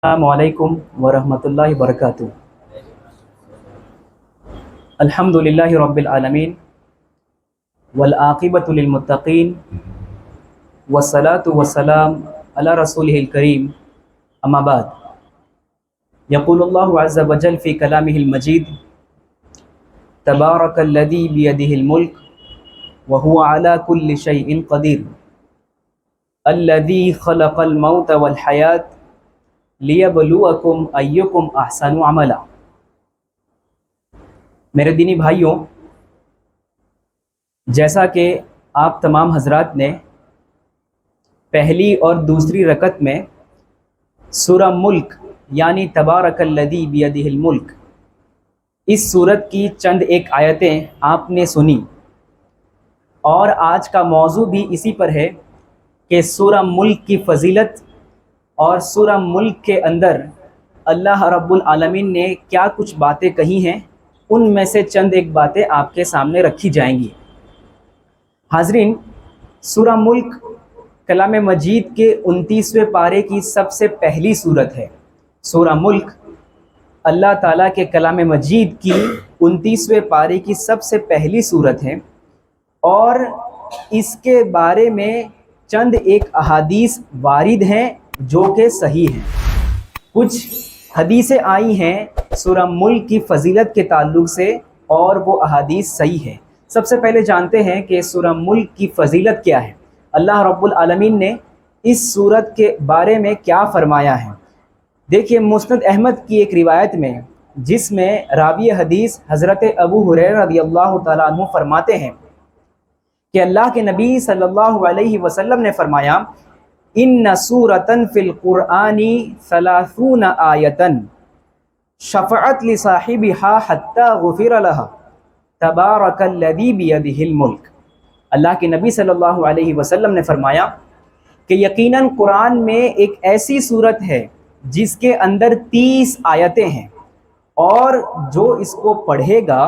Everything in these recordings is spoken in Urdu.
السلام علیکم ورحمۃ اللہ وبرکاتہ۔ الحمد للہ رب العالمین والعاقبۃ للمتقین والصلاة والسلام علی رسولہ الکریم، اما بعد، یقول اللہ عز وجل فی کلامہ المجید: تبارک الذی بیدہ الملک وہو علی کل شیء قدیر، الذی خلق الموت والحیاة لیبلوکم ایکم احسن عملا۔ میرے دینی بھائیوں، جیسا کہ آپ تمام حضرات نے پہلی اور دوسری رکعت میں سورہ ملک یعنی تبارک الذی بیدہ الملک، اس سورت کی چند ایک آیتیں آپ نے سنی، اور آج کا موضوع بھی اسی پر ہے کہ سورہ ملک کی فضیلت اور سورہ ملک کے اندر اللہ رب العالمین نے کیا کچھ باتیں کہی ہیں، ان میں سے چند ایک باتیں آپ کے سامنے رکھی جائیں گی۔ حاضرین، سورہ ملک کلام مجید کے 29ویں پارے کی سب سے پہلی سورت ہے۔ سورہ ملک اللہ تعالیٰ کے کلام مجید کی 29ویں پارے کی سب سے پہلی سورت ہے، اور اس کے بارے میں چند ایک احادیث وارد ہیں جو کہ صحیح ہیں۔ کچھ حدیثیں آئی ہیں سورہ ملک کی فضیلت کے تعلق سے، اور وہ احادیث صحیح ہیں۔ سب سے پہلے جانتے ہیں کہ سورہ ملک کی فضیلت کیا ہے، اللہ رب العالمین نے اس سورت کے بارے میں کیا فرمایا ہے۔ دیکھیے، مسند احمد کی ایک روایت میں، جس میں راوی حدیث حضرت ابو ہریرہ رضی اللہ تعالیٰ عنہ فرماتے ہیں کہ اللہ کے نبی صلی اللہ علیہ وسلم نے فرمایا: ان سورۃ فی القرآن 30 آیۃ شفعت لصاحبها حتی غفر لها تبارک الذی بیدہ الملک۔ اللہ کے نبی صلی اللہ علیہ وسلم نے فرمایا کہ یقیناً قرآن میں ایک ایسی سورت ہے جس کے اندر 30 آیتیں ہیں، اور جو اس کو پڑھے گا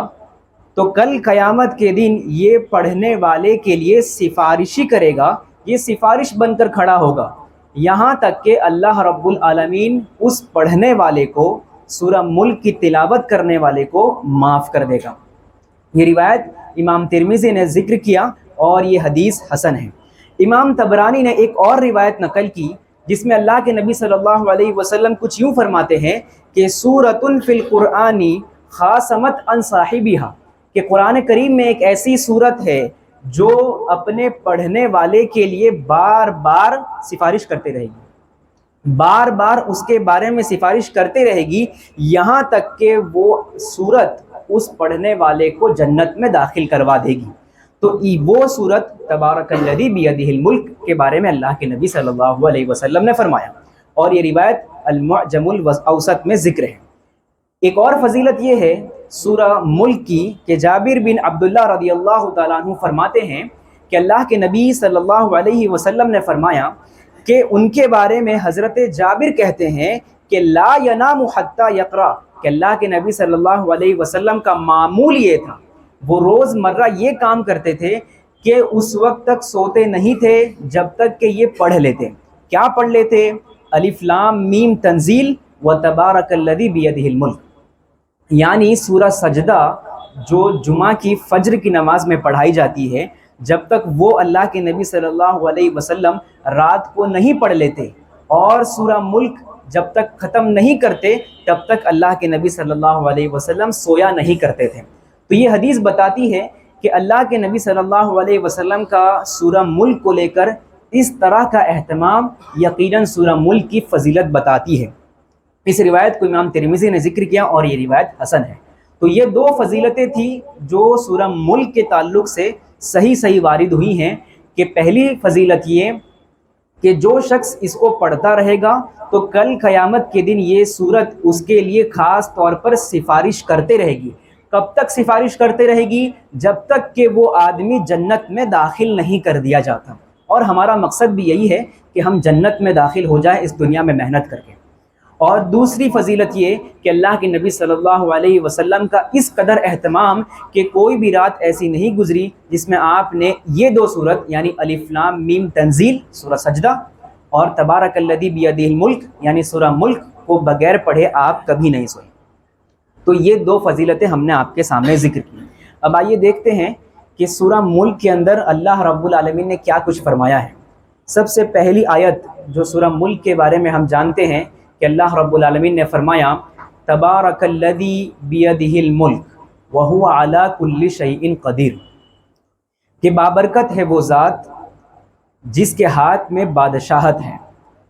تو کل قیامت کے دن یہ پڑھنے والے کے لیے سفارشی کرے گا، یہ سفارش بن کر کھڑا ہوگا، یہاں تک کہ اللہ رب العالمین اس پڑھنے والے کو، سورہ ملک کی تلاوت کرنے والے کو معاف کر دے گا۔ یہ روایت امام ترمذی نے ذکر کیا، اور یہ حدیث حسن ہے۔ امام طبرانی نے ایک اور روایت نقل کی جس میں اللہ کے نبی صلی اللہ علیہ وسلم کچھ یوں فرماتے ہیں کہ سورۃ فی القرآن خاصمت عن صاحبہا، کہ قرآن کریم میں ایک ایسی سورت ہے جو اپنے پڑھنے والے کے لیے بار بار سفارش کرتے رہے گی، بار بار اس کے بارے میں سفارش کرتے رہے گی، یہاں تک کہ وہ سورت اس پڑھنے والے کو جنت میں داخل کروا دے گی۔ تو وہ سورت تبارک الذی بیدہ الملک کے بارے میں اللہ کے نبی صلی اللہ علیہ وسلم نے فرمایا، اور یہ روایت المعجم الاوسط میں ذکر ہے۔ ایک اور فضیلت یہ ہے سورہ ملک کی کہ جابر بن عبداللہ رضی اللہ تعالیٰ عنہ فرماتے ہیں کہ اللہ کے نبی صلی اللہ علیہ وسلم نے فرمایا کہ ان کے بارے میں حضرت جابر کہتے ہیں کہ لا ینام حتی یقرأ، کہ اللہ کے نبی صلی اللہ علیہ وسلم کا معمول یہ تھا، وہ روز مرہ یہ کام کرتے تھے کہ اس وقت تک سوتے نہیں تھے جب تک کہ یہ پڑھ لیتے۔ کیا پڑھ لیتے؟ الف لام میم تنزیل و تبارک الذی بیدہ الملک، یعنی سورہ سجدہ جو جمعہ کی فجر کی نماز میں پڑھائی جاتی ہے، جب تک وہ اللہ کے نبی صلی اللہ علیہ وسلم رات کو نہیں پڑھ لیتے، اور سورہ ملک جب تک ختم نہیں کرتے تب تک اللہ کے نبی صلی اللہ علیہ وسلم سویا نہیں کرتے تھے۔ تو یہ حدیث بتاتی ہے کہ اللہ کے نبی صلی اللہ علیہ وسلم کا سورہ ملک کو لے کر اس طرح کا اہتمام یقیناً سورہ ملک کی فضیلت بتاتی ہے۔ اس روایت کو امام ترمذی نے ذکر کیا، اور یہ روایت حسن ہے۔ تو یہ دو فضیلتیں تھیں جو سورہ ملک کے تعلق سے صحیح وارد ہوئی ہیں، کہ پہلی فضیلت یہ کہ جو شخص اس کو پڑھتا رہے گا تو کل قیامت کے دن یہ سورت اس کے لیے خاص طور پر سفارش کرتے رہے گی۔ کب تک سفارش کرتے رہے گی؟ جب تک کہ وہ آدمی جنت میں داخل نہیں کر دیا جاتا، اور ہمارا مقصد بھی یہی ہے کہ ہم جنت میں داخل ہو جائیں اس دنیا میں محنت کر کے۔ اور دوسری فضیلت یہ کہ اللہ کے نبی صلی اللہ علیہ وسلم کا اس قدر اہتمام کہ کوئی بھی رات ایسی نہیں گزری جس میں آپ نے یہ دو سورت یعنی الف لام میم تنزیل سورہ سجدہ اور تبارک الذی بیدہ الملک یعنی سورہ ملک کو بغیر پڑھے آپ کبھی نہیں سوئے۔ تو یہ دو فضیلتیں ہم نے آپ کے سامنے ذکر کی۔ اب آئیے دیکھتے ہیں کہ سورہ ملک کے اندر اللہ رب العالمین نے کیا کچھ فرمایا ہے۔ سب سے پہلی آیت جو سورہ ملک کے بارے میں ہم جانتے ہیں کہ اللہ رب العالمین نے فرمایا تبارک الذی بیدہ الملک وہو علی کل شیء قدیر، کہ بابرکت ہے وہ ذات جس کے ہاتھ میں بادشاہت ہے،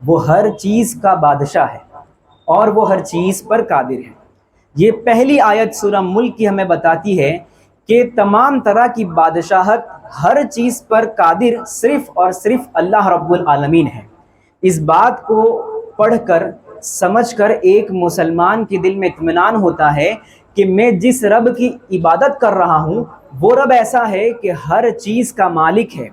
وہ ہر چیز کا بادشاہ ہے اور وہ ہر چیز پر قادر ہے۔ یہ پہلی آیت سورہ ملک کی ہمیں بتاتی ہے کہ تمام طرح کی بادشاہت، ہر چیز پر قادر صرف اور صرف اللہ رب العالمین ہے۔ اس بات کو پڑھ کر سمجھ کر ایک مسلمان کے دل میں اطمینان ہوتا ہے کہ میں جس رب کی عبادت کر رہا ہوں وہ رب ایسا ہے کہ ہر چیز کا مالک ہے،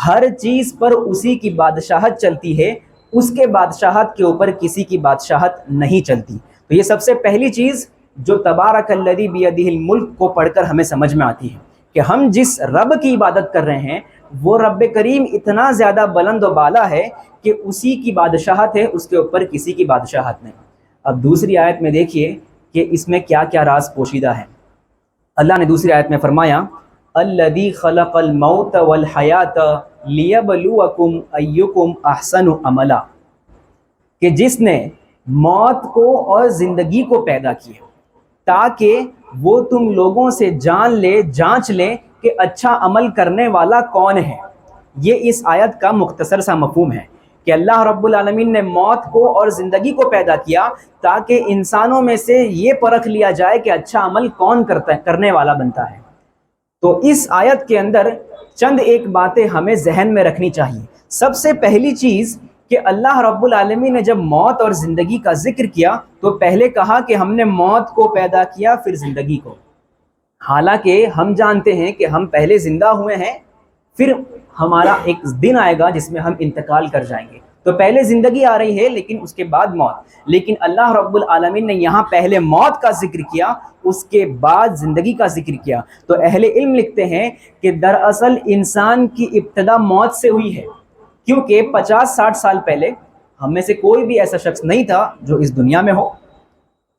ہر چیز پر اسی کی بادشاہت چلتی ہے، اس کے بادشاہت کے اوپر کسی کی بادشاہت نہیں چلتی۔ تو یہ سب سے پہلی چیز جو تبارک الذی بیدہ الملک کو پڑھ کر ہمیں سمجھ میں آتی ہے کہ ہم جس رب کی عبادت کر رہے ہیں وہ رب کریم اتنا زیادہ بلند و بالا ہے کہ اسی کی بادشاہت ہے، اس کے اوپر کسی کی بادشاہت نہیں۔ اب دوسری آیت میں دیکھیے کہ اس میں کیا کیا راز پوشیدہ ہے۔ اللہ نے دوسری آیت میں فرمایا الذی خلق الموت والحیات لیبلوکم ایکم احسن عملا، کہ جس نے موت کو اور زندگی کو پیدا کیا تاکہ وہ تم لوگوں سے جانچ لے کہ اچھا عمل کرنے والا کون ہے۔ یہ اس آیت کا مختصر سا مفہوم ہے کہ اللہ رب العالمین نے موت کو اور زندگی کو پیدا کیا تاکہ انسانوں میں سے یہ پرکھ لیا جائے کہ اچھا عمل کون کرنے والا بنتا ہے۔ تو اس آیت کے اندر چند ایک باتیں ہمیں ذہن میں رکھنی چاہیے۔ سب سے پہلی چیز کہ اللہ رب العالمین نے جب موت اور زندگی کا ذکر کیا تو پہلے کہا کہ ہم نے موت کو پیدا کیا پھر زندگی کو، حالانکہ ہم جانتے ہیں کہ ہم پہلے زندہ ہوئے ہیں، پھر ہمارا ایک دن آئے گا جس میں ہم انتقال کر جائیں گے۔ تو پہلے زندگی آ رہی ہے لیکن اس کے بعد موت، لیکن اللہ رب العالمین نے یہاں پہلے موت کا ذکر کیا اس کے بعد زندگی کا ذکر کیا۔ تو اہل علم لکھتے ہیں کہ دراصل انسان کی ابتدا موت سے ہوئی ہے، کیونکہ 50-60 سال پہلے ہم میں سے کوئی بھی ایسا شخص نہیں تھا جو اس دنیا میں ہو،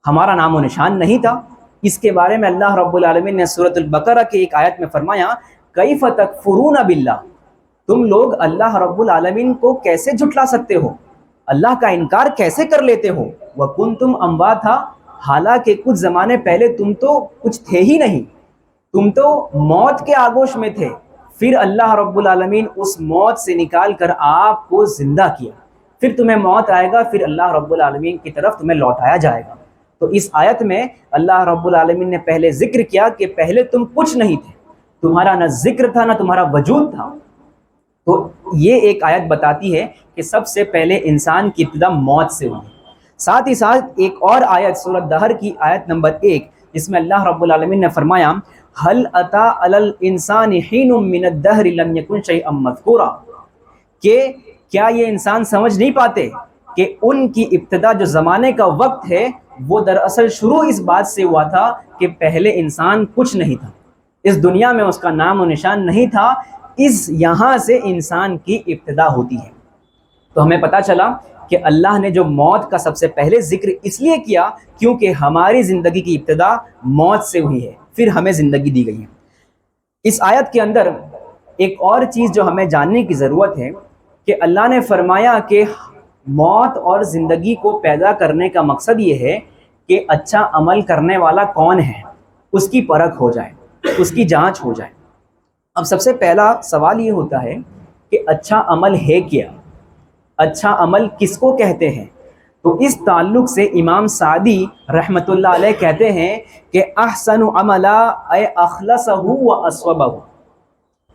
ہمارا نام و نشان نہیں تھا۔ اس کے بارے میں اللہ رب العالمین نے سورۃ البقرہ کی ایک آیت میں فرمایا کیف تکفرون باللہ، تم لوگ اللہ رب العالمین کو کیسے جھٹلا سکتے ہو، اللہ کا انکار کیسے کر لیتے ہو، وکنتم امواتا، حالانکہ کچھ زمانے پہلے تم تو کچھ تھے ہی نہیں، تم تو موت کے آغوش میں تھے، پھر اللہ رب العالمین اس موت سے نکال کر آپ کو زندہ کیا، پھر تمہیں موت آئے گا، پھر اللہ رب العالمین کی طرف تمہیں لوٹایا جائے گا۔ تو اس آیت میں اللہ رب العالمین نے پہلے ذکر کیا کہ پہلے تم کچھ نہیں تھے، تمہارا نہ ذکر تھا نہ تمہارا وجود تھا۔ تو یہ ایک آیت بتاتی ہے کہ سب سے پہلے انسان کی ابتدا موت سے ہوئی۔ ساتھ ہی ساتھ ایک اور آیت سورۃ دہر کی آیت نمبر 1 جس میں اللہ رب العالمین نے فرمایا هل اتى على الانسان حين من الدهر لم يكن شيئا مذكورا، کہ کیا یہ انسان سمجھ نہیں پاتے کہ ان کی ابتدا جو زمانے کا وقت ہے وہ دراصل شروع اس بات سے ہوا تھا کہ پہلے انسان کچھ نہیں تھا، اس دنیا میں اس کا نام و نشان نہیں تھا، اس یہاں سے انسان کی ابتدا ہوتی ہے۔ تو ہمیں پتہ چلا کہ اللہ نے جو موت کا سب سے پہلے ذکر اس لیے کیا کیونکہ ہماری زندگی کی ابتدا موت سے ہوئی ہے، پھر ہمیں زندگی دی گئی ہے۔ اس آیت کے اندر ایک اور چیز جو ہمیں جاننے کی ضرورت ہے کہ اللہ نے فرمایا کہ موت اور زندگی کو پیدا کرنے کا مقصد یہ ہے کہ اچھا عمل کرنے والا کون ہے اس کی پرکھ ہو جائے، اس کی جانچ ہو جائے۔ اب سب سے پہلا سوال یہ ہوتا ہے کہ اچھا عمل ہے کیا، اچھا عمل کس کو کہتے ہیں؟ تو اس تعلق سے امام سعدی رحمۃ اللہ علیہ کہتے ہیں کہ احسن عملا اے اخلصہ و اصوبہ۔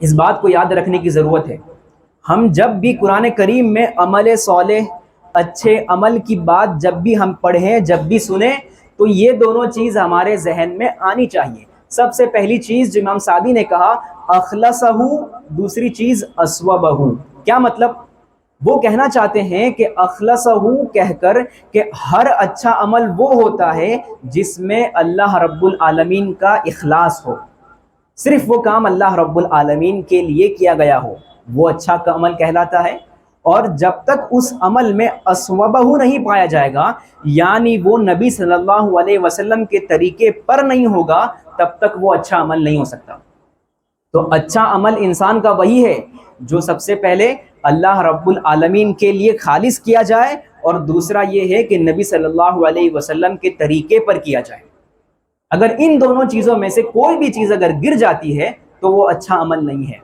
اس بات کو یاد رکھنے کی ضرورت ہے، ہم جب بھی قرآن کریم میں عمل صالح، اچھے عمل کی بات جب بھی ہم پڑھیں، جب بھی سنیں، تو یہ دونوں چیز ہمارے ذہن میں آنی چاہیے۔ سب سے پہلی چیز جو امام سعدی نے کہا اخلصہ، دوسری چیز اصوبہ۔ کیا مطلب؟ وہ کہنا چاہتے ہیں کہ اخلصہ کہہ کر کہ ہر اچھا عمل وہ ہوتا ہے جس میں اللہ رب العالمین کا اخلاص ہو، صرف وہ کام اللہ رب العالمین کے لیے کیا گیا ہو، وہ اچھا عمل کہلاتا ہے۔ اور جب تک اس عمل میں اسوبہ نہیں پایا جائے گا، یعنی وہ نبی صلی اللہ علیہ وسلم کے طریقے پر نہیں ہوگا، تب تک وہ اچھا عمل نہیں ہو سکتا۔ تو اچھا عمل انسان کا وہی ہے جو سب سے پہلے اللہ رب العالمین کے لیے خالص کیا جائے، اور دوسرا یہ ہے کہ نبی صلی اللہ علیہ وسلم کے طریقے پر کیا جائے۔ اگر ان دونوں چیزوں میں سے کوئی بھی چیز اگر گر جاتی ہے تو وہ اچھا عمل نہیں ہے۔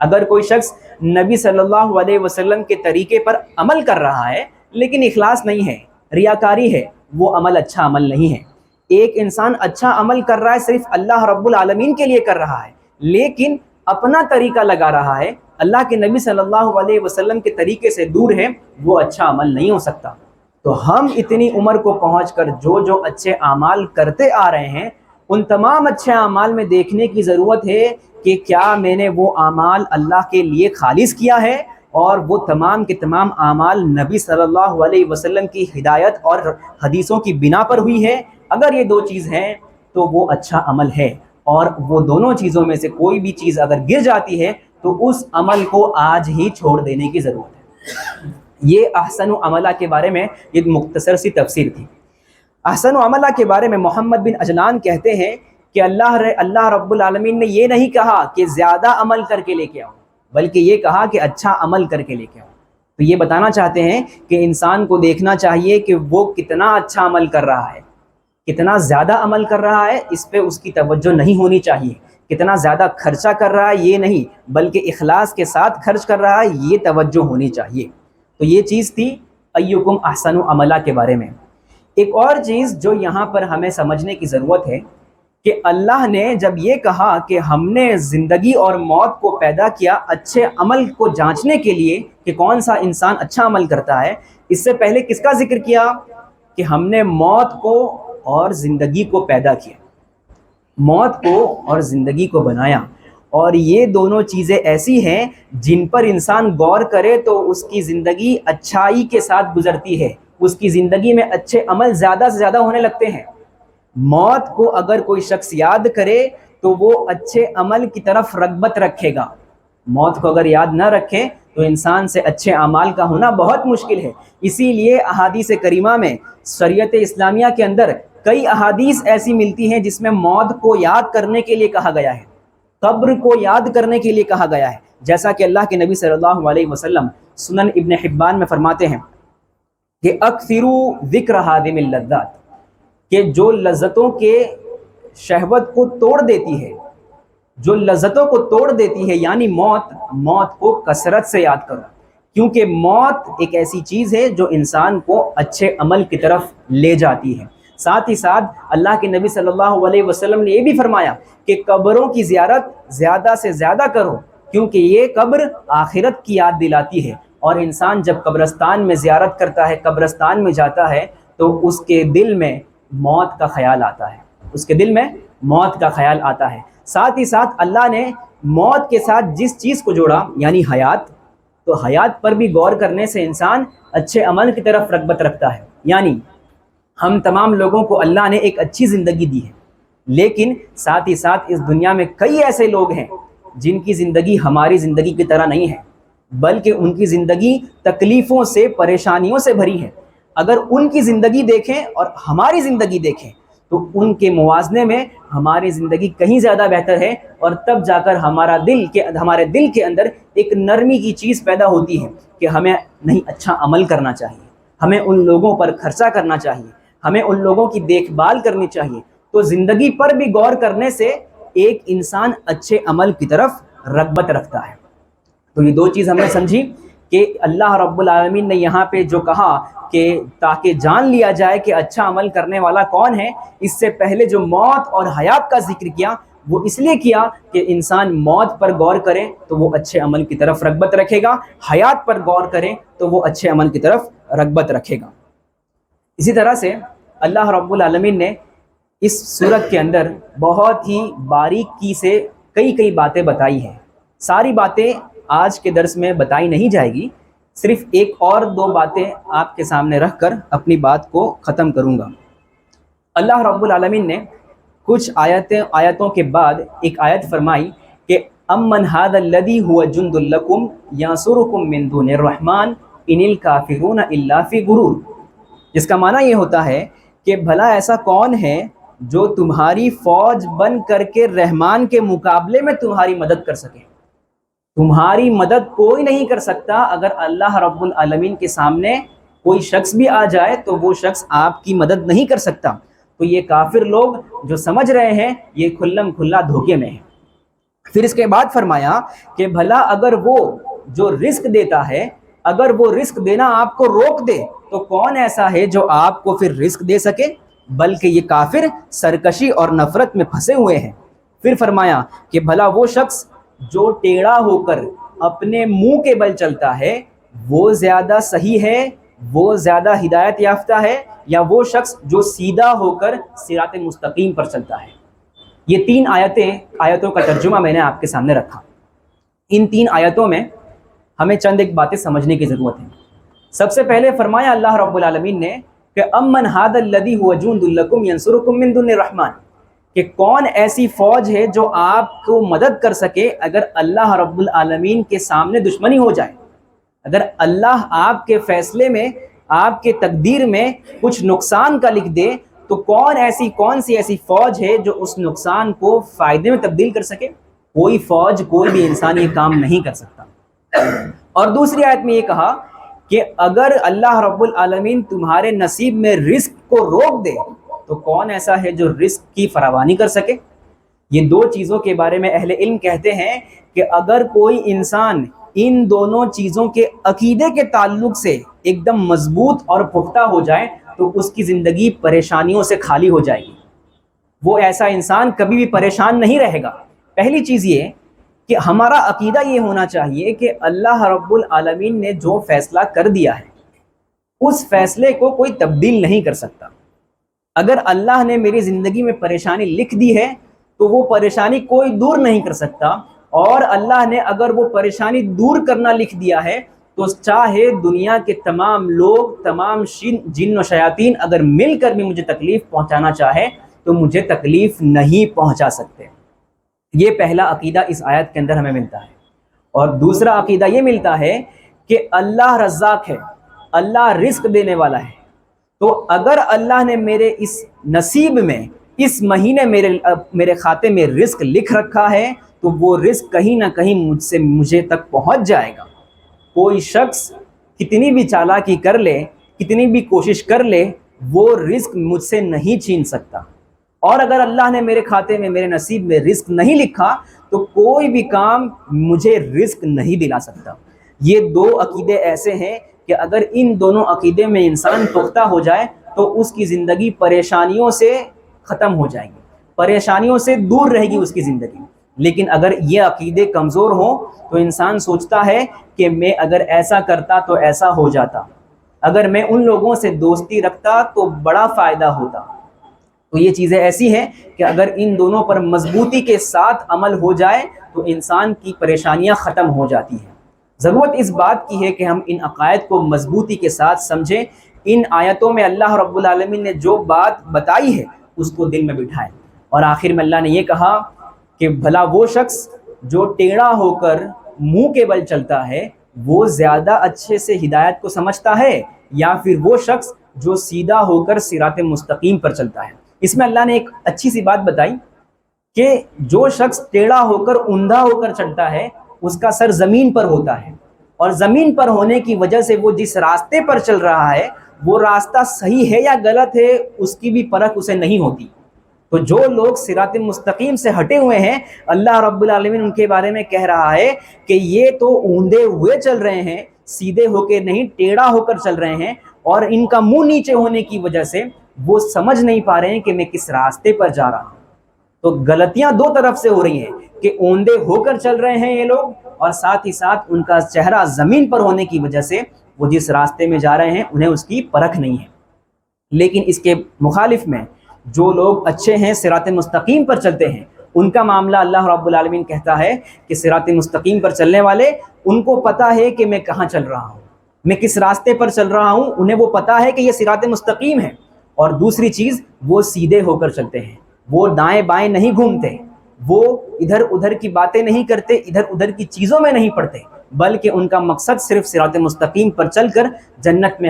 اگر کوئی شخص نبی صلی اللہ علیہ وسلم کے طریقے پر عمل کر رہا ہے لیکن اخلاص نہیں ہے، ریاکاری ہے، وہ عمل اچھا عمل نہیں ہے۔ ایک انسان اچھا عمل کر رہا ہے، صرف اللہ رب العالمین کے لیے کر رہا ہے، لیکن اپنا طریقہ لگا رہا ہے، اللہ کے نبی صلی اللہ علیہ وسلم کے طریقے سے دور ہے، وہ اچھا عمل نہیں ہو سکتا۔ تو ہم اتنی عمر کو پہنچ کر جو اچھے اعمال کرتے آ رہے ہیں، ان تمام اچھے اعمال میں دیکھنے کی ضرورت ہے کہ کیا میں نے وہ اعمال اللہ کے لیے خالص کیا ہے، اور وہ تمام کے تمام اعمال نبی صلی اللہ علیہ وسلم کی ہدایت اور حدیثوں کی بنا پر ہوئی ہے۔ اگر یہ دو چیز ہیں تو وہ اچھا عمل ہے، اور وہ دونوں چیزوں میں سے کوئی بھی چیز اگر گر جاتی ہے تو اس عمل کو آج ہی چھوڑ دینے کی ضرورت ہے۔ یہ احسن عملہ کے بارے میں ایک مختصر سی تفسیر تھی۔ احسن عملہ کے بارے میں محمد بن عجلان کہتے ہیں کہ اللہ رب العالمین نے یہ نہیں کہا کہ زیادہ عمل کر کے لے کے آؤ، بلکہ یہ کہا کہ اچھا عمل کر کے لے کے آؤ۔ تو یہ بتانا چاہتے ہیں کہ انسان کو دیکھنا چاہیے کہ وہ کتنا اچھا عمل کر رہا ہے، کتنا زیادہ عمل کر رہا ہے، اس پہ اس کی توجہ نہیں ہونی چاہیے۔ کتنا زیادہ خرچہ کر رہا ہے یہ نہیں، بلکہ اخلاص کے ساتھ خرچ کر رہا ہے، یہ توجہ ہونی چاہیے۔ تو یہ چیز تھی ایکم احسن عملہ کے بارے میں۔ ایک اور چیز جو یہاں پر ہمیں سمجھنے کی ضرورت ہے کہ اللہ نے جب یہ کہا کہ ہم نے زندگی اور موت کو پیدا کیا اچھے عمل کو جانچنے کے لیے کہ کون سا انسان اچھا عمل کرتا ہے، اس سے پہلے کس کا ذکر کیا؟ کہ ہم نے موت کو اور زندگی کو پیدا کیا، موت کو اور زندگی کو بنایا، اور یہ دونوں چیزیں ایسی ہیں جن پر انسان غور کرے تو اس کی زندگی اچھائی کے ساتھ گزرتی ہے، اس کی زندگی میں اچھے عمل زیادہ سے زیادہ ہونے لگتے ہیں۔ موت کو اگر کوئی شخص یاد کرے تو وہ اچھے عمل کی طرف رغبت رکھے گا، موت کو اگر یاد نہ رکھے تو انسان سے اچھے اعمال کا ہونا بہت مشکل ہے۔ اسی لیے احادیث کریمہ میں، شریعت اسلامیہ کے اندر کئی احادیث ایسی ملتی ہیں جس میں موت کو یاد کرنے کے لیے کہا گیا ہے، قبر کو یاد کرنے کے لیے کہا گیا ہے، جیسا کہ اللہ کے نبی صلی اللہ علیہ وسلم سنن ابن حبان میں فرماتے ہیں کہ اکثروا ذکر ہادم اللذات، کہ جو لذتوں کے شہوت کو توڑ دیتی ہے، جو لذتوں کو توڑ دیتی ہے یعنی موت کو کثرت سے یاد کرو، کیونکہ موت ایک ایسی چیز ہے جو انسان کو اچھے عمل کی طرف لے جاتی ہے۔ ساتھ ہی ساتھ اللہ کے نبی صلی اللہ علیہ وسلم نے یہ بھی فرمایا کہ قبروں کی زیارت زیادہ سے زیادہ کرو، کیونکہ یہ قبر آخرت کی یاد دلاتی ہے، اور انسان جب قبرستان میں زیارت کرتا ہے، قبرستان میں جاتا ہے، تو اس کے دل میں موت کا خیال آتا ہے، اس کے دل میں موت کا خیال آتا ہے۔ ساتھ ہی ساتھ اللہ نے موت کے ساتھ جس چیز کو جوڑا یعنی حیات، تو حیات پر بھی غور کرنے سے انسان اچھے عمل کی طرف رغبت رکھتا ہے۔ یعنی ہم تمام لوگوں کو اللہ نے ایک اچھی زندگی دی ہے، لیکن ساتھ ہی ساتھ اس دنیا میں کئی ایسے لوگ ہیں جن کی زندگی ہماری زندگی کی طرح نہیں ہے، بلکہ ان کی زندگی تکلیفوں سے، پریشانیوں سے بھری ہے۔ اگر ان کی زندگی دیکھیں اور ہماری زندگی دیکھیں تو ان کے موازنے میں ہماری زندگی کہیں زیادہ بہتر ہے، اور تب جا کر ہمارے دل کے اندر ایک نرمی کی چیز پیدا ہوتی ہے کہ ہمیں نہیں اچھا عمل کرنا چاہیے، ہمیں ان لوگوں پر خرچہ کرنا چاہیے، ہمیں ان لوگوں کی دیکھ بھال کرنی چاہیے۔ تو زندگی پر بھی غور کرنے سے ایک انسان اچھے عمل کی طرف رغبت رکھتا ہے۔ تو یہ دو چیز ہم نے سمجھی کہ اللہ رب العالمین نے یہاں پہ جو کہا کہ تاکہ جان لیا جائے کہ اچھا عمل کرنے والا کون ہے، اس سے پہلے جو موت اور حیات کا ذکر کیا وہ اس لیے کیا کہ انسان موت پر غور کرے تو وہ اچھے عمل کی طرف رغبت رکھے گا، حیات پر غور کرے تو وہ اچھے عمل کی طرف رغبت رکھے گا۔ اسی طرح سے اللہ رب العالمین نے اس سورت کے اندر بہت ہی باریکی سے کئی باتیں بتائی ہیں۔ ساری باتیں آج کے درس میں بتائی نہیں جائے گی، صرف ایک اور دو باتیں آپ کے سامنے رکھ کر اپنی بات کو ختم کروں گا۔ اللہ رب العالمین نے کچھ آیتوں کے بعد ایک آیت فرمائی کہ امن ھذا الذی ھو جند لکم ینصرکم من دون الرحمن ان الکافرون الا فی غرور، جس کا معنی یہ ہوتا ہے کہ بھلا ایسا کون ہے جو تمہاری فوج بن کر کے رحمان کے مقابلے میں تمہاری مدد کر سکے؟ تمہاری مدد کوئی نہیں کر سکتا اگر اللہ رب العالمین کے سامنے کوئی شخص بھی آ جائے تو وہ شخص آپ کی مدد نہیں کر سکتا۔ تو یہ کافر لوگ جو سمجھ رہے ہیں یہ کھلم کھلا دھوکے میں ہیں۔ پھر اس کے بعد فرمایا کہ بھلا اگر وہ جو رزق دیتا ہے، اگر وہ رزق دینا آپ کو روک دے تو کون ایسا ہے جو آپ کو پھر رزق دے سکے؟ بلکہ یہ کافر سرکشی اور نفرت میں پھنسے ہوئے ہیں۔ پھر فرمایا کہ بھلا وہ شخص جو ٹیڑھا ہو کر اپنے منہ کے بل چلتا ہے وہ زیادہ صحیح ہے، وہ زیادہ ہدایت یافتہ ہے، یا وہ شخص جو سیدھا ہو کر صراط مستقیم پر چلتا ہے؟ یہ تین آیتوں کا ترجمہ میں نے آپ کے سامنے رکھا۔ ان تین آیتوں میں ہمیں چند ایک باتیں سمجھنے کی ضرورت ہے۔ سب سے پہلے فرمایا اللہ رب العالمین نے کہ امن ھذا الذی ھو جند لکم ینصرکم من دون الرحمن، کہ کون ایسی فوج ہے جو آپ کو مدد کر سکے اگر اللہ رب العالمین کے سامنے دشمنی ہو جائے، اگر اللہ آپ کے فیصلے میں، آپ کے تقدیر میں کچھ نقصان کا لکھ دے تو کون سی ایسی فوج ہے جو اس نقصان کو فائدے میں تبدیل کر سکے؟ کوئی فوج، کوئی بھی انسان یہ کام نہیں کر سکتا۔ اور دوسری آیت میں یہ کہا کہ اگر اللہ رب العالمین تمہارے نصیب میں رزق کو روک دے تو کون ایسا ہے جو رزق کی فراوانی کر سکے؟ یہ دو چیزوں کے بارے میں اہل علم کہتے ہیں کہ اگر کوئی انسان ان دونوں چیزوں کے عقیدے کے تعلق سے ایک دم مضبوط اور پختہ ہو جائے تو اس کی زندگی پریشانیوں سے خالی ہو جائے گی، وہ ایسا انسان کبھی بھی پریشان نہیں رہے گا۔ پہلی چیز یہ کہ ہمارا عقیدہ یہ ہونا چاہیے کہ اللہ رب العالمین نے جو فیصلہ کر دیا ہے اس فیصلے کو کوئی تبدیل نہیں کر سکتا۔ اگر اللہ نے میری زندگی میں پریشانی لکھ دی ہے تو وہ پریشانی کوئی دور نہیں کر سکتا، اور اللہ نے اگر وہ پریشانی دور کرنا لکھ دیا ہے تو چاہے دنیا کے تمام لوگ، تمام جن و شیاطین اگر مل کر بھی مجھے تکلیف پہنچانا چاہے تو مجھے تکلیف نہیں پہنچا سکتے۔ یہ پہلا عقیدہ اس آیت کے اندر ہمیں ملتا ہے۔ اور دوسرا عقیدہ یہ ملتا ہے کہ اللہ رزاق ہے، اللہ رزق دینے والا ہے، تو اگر اللہ نے میرے اس نصیب میں اس مہینے میرے کھاتے میں رزق لکھ رکھا ہے تو وہ رزق کہیں نہ کہیں مجھے تک پہنچ جائے گا۔ کوئی شخص کتنی بھی چالاکی کر لے، کتنی بھی کوشش کر لے، وہ رزق مجھ سے نہیں چھین سکتا۔ اور اگر اللہ نے میرے کھاتے میں، میرے نصیب میں رزق نہیں لکھا تو کوئی بھی کام مجھے رزق نہیں دلا سکتا۔ یہ دو عقیدے ایسے ہیں کہ اگر ان دونوں عقیدے میں انسان پختہ ہو جائے تو اس کی زندگی پریشانیوں سے ختم ہو جائے گی، پریشانیوں سے دور رہے گی اس کی زندگی۔ لیکن اگر یہ عقیدے کمزور ہوں تو انسان سوچتا ہے کہ میں اگر ایسا کرتا تو ایسا ہو جاتا، اگر میں ان لوگوں سے دوستی رکھتا تو بڑا فائدہ ہوتا۔ تو یہ چیزیں ایسی ہیں کہ اگر ان دونوں پر مضبوطی کے ساتھ عمل ہو جائے تو انسان کی پریشانیاں ختم ہو جاتی ہیں۔ ضرورت اس بات کی ہے کہ ہم ان عقائد کو مضبوطی کے ساتھ سمجھیں، ان آیتوں میں اللہ رب العالمین نے جو بات بتائی ہے اس کو دل میں بٹھائیں۔ اور آخر میں اللہ نے یہ کہا کہ بھلا وہ شخص جو ٹیڑھا ہو کر منہ کے بل چلتا ہے وہ زیادہ اچھے سے ہدایت کو سمجھتا ہے یا پھر وہ شخص جو سیدھا ہو کر صراط مستقیم پر چلتا ہے؟ اس میں اللہ نے ایک اچھی سی بات بتائی کہ جو شخص ٹیڑھا ہو کر، اندھا ہو کر چلتا ہے اس کا سر زمین پر ہوتا ہے، اور زمین پر ہونے کی وجہ سے وہ جس راستے پر چل رہا ہے وہ راستہ صحیح ہے یا غلط ہے اس کی بھی پرکھ اسے نہیں ہوتی۔ تو جو لوگ صراط مستقیم سے ہٹے ہوئے ہیں اللہ رب العالمین ان کے بارے میں کہہ رہا ہے کہ یہ تو اوندے ہوئے چل رہے ہیں، سیدھے ہو کے نہیں، ٹیڑھا ہو کر چل رہے ہیں، اور ان کا منہ نیچے ہونے کی وجہ سے وہ سمجھ نہیں پا رہے ہیں کہ میں کس راستے پر جا رہا ہوں۔ تو غلطیاں دو طرف سے ہو رہی ہیں کہ اوندے ہو کر چل رہے ہیں یہ لوگ، اور ساتھ ہی ساتھ ان کا چہرہ زمین پر ہونے کی وجہ سے وہ جس راستے میں جا رہے ہیں انہیں اس کی پرکھ نہیں ہے۔ لیکن اس کے مخالف میں جو لوگ اچھے ہیں، صراط مستقیم پر چلتے ہیں، ان کا معاملہ اللہ رب العالمین کہتا ہے کہ صراط مستقیم پر چلنے والے ان کو پتہ ہے کہ میں کہاں چل رہا ہوں، میں کس راستے پر چل رہا ہوں، انہیں وہ پتہ ہے کہ یہ صراط مستقیم ہے۔ اور دوسری چیز، وہ سیدھے ہو کر چلتے ہیں، وہ دائیں بائیں نہیں گھومتے، وہ ادھر ادھر کی باتیں نہیں کرتے، ادھر ادھر کی چیزوں میں نہیں پڑتے، بلکہ ان کا مقصد صرف صراط مستقیم پر چل کر جنت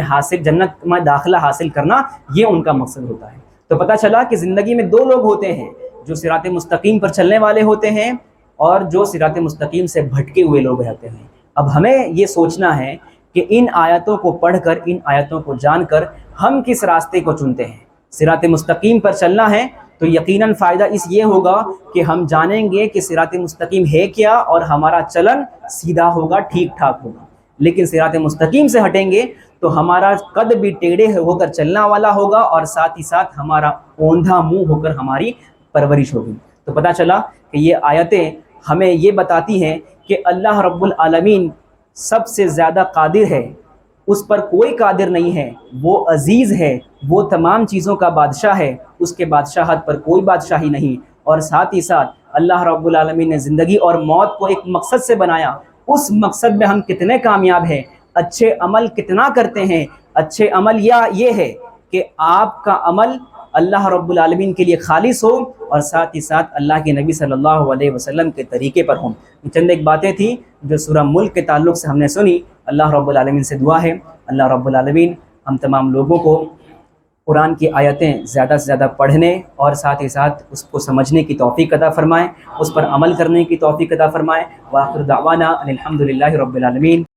میں داخلہ حاصل کرنا، یہ ان کا مقصد ہوتا ہے۔ تو پتہ چلا کہ زندگی میں دو لوگ ہوتے ہیں، جو صراط مستقیم پر چلنے والے ہوتے ہیں اور جو صراط مستقیم سے بھٹکے ہوئے لوگ رہتے ہیں۔ اب ہمیں یہ سوچنا ہے کہ ان آیتوں کو پڑھ کر، ان آیتوں کو جان کر ہم کس راستے کو چنتے ہیں۔ صراط مستقیم پر چلنا ہے تو یقیناً فائدہ اس یہ ہوگا کہ ہم جانیں گے کہ صراط مستقیم ہے کیا، اور ہمارا چلن سیدھا ہوگا، ٹھیک ٹھاک ہوگا۔ لیکن صراط مستقیم سے ہٹیں گے تو ہمارا قد بھی ٹیڑھے ہو کر چلنا والا ہوگا، اور ساتھ ہی ساتھ ہمارا اوندھا منہ ہو کر ہماری پرورش ہوگی۔ تو پتہ چلا کہ یہ آیتیں ہمیں یہ بتاتی ہیں کہ اللہ رب العالمین سب سے زیادہ قادر ہے، اس پر کوئی قادر نہیں ہے، وہ عزیز ہے، وہ تمام چیزوں کا بادشاہ ہے، اس کے بادشاہت پر کوئی بادشاہی نہیں۔ اور ساتھ ہی ساتھ اللہ رب العالمین نے زندگی اور موت کو ایک مقصد سے بنایا، اس مقصد میں ہم کتنے کامیاب ہیں، اچھے عمل کتنا کرتے ہیں۔ اچھے عمل یہ ہے کہ آپ کا عمل اللہ رب العالمین کے لیے خالص ہو، اور ساتھ ہی ساتھ اللہ کے نبی صلی اللہ علیہ وسلم کے طریقے پر ہوں۔ چند ایک باتیں تھیں جو سورہ ملک کے تعلق سے ہم نے سنی۔ اللہ رب العالمین سے دعا ہے اللہ رب العالمین ہم تمام لوگوں کو قرآن کی آیتیں زیادہ سے زیادہ پڑھنے اور ساتھ ہی ساتھ اس کو سمجھنے کی توفیق عطا فرمائیں، اس پر عمل کرنے کی توفیق عطا فرمائیں۔ وآخر دعوانا ان الحمد للہ رب العالمین۔